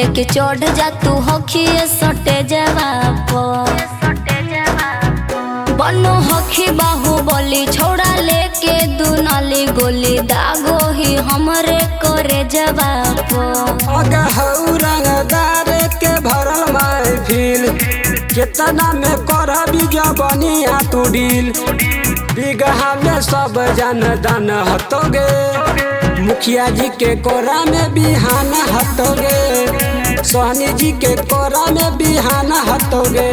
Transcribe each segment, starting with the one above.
लेके चढ़ जा तू हखिए सटे जवाब बनो हखी बाहुबली छोड़ा लेके दुनाली गोली दागो ही हमरे करे जवाब रंगदार के भरल महफिल कितना में कर बनिया तू डील बिगहा में सब जन दन हतोगे मुखिया जी के कोरा में बिहान हतोगे सोहनी जी के कोरा में बिहान हतोगे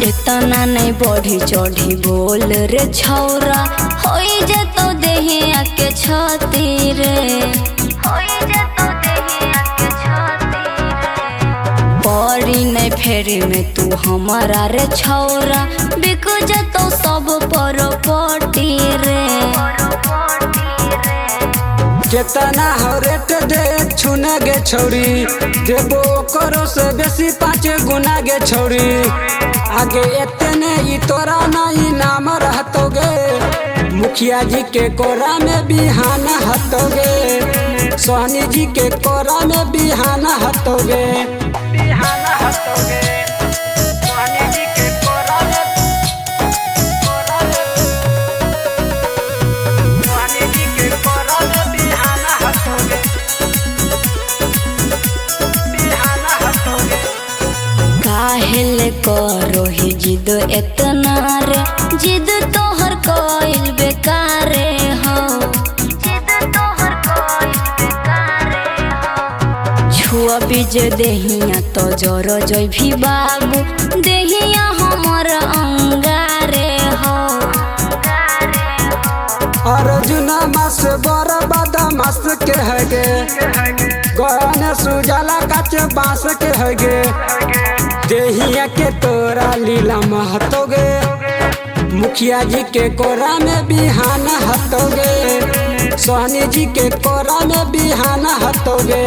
इतना नहीं बढ़ी चढ़ी बोल रे छौरा होई जे तो देहे आके छती रे परी नहीं फेरी में तू हमारा रे छौरा बिक जतो सब पर पटी रे कितना हो रेट दे छुना गे छौरी देबो करो से बेसी 5 गुना गे छौरी आगे इतने ही तोरा नहीं नाम रहतोगे मुखिया जी के कोरा में बिहान हतोगे सोहनी जी के कोरा में बिहान हतोगे काहेले करो ही जिद इतना रे जिद तोहर कोइल बेकारे हो छुआ बीज देहिया तो जरो जय भी बाबू देहिया हमर अंगारे हो अर्जुना मास बड़ बदमाश के हगे गहने सुजाला काच बांस के हगे देहिया के तोरा लीला महतोगे मुखिया जी के कोरा में बिहान हतोगे सोहनी जी के कोरा में बिहान हतोगे।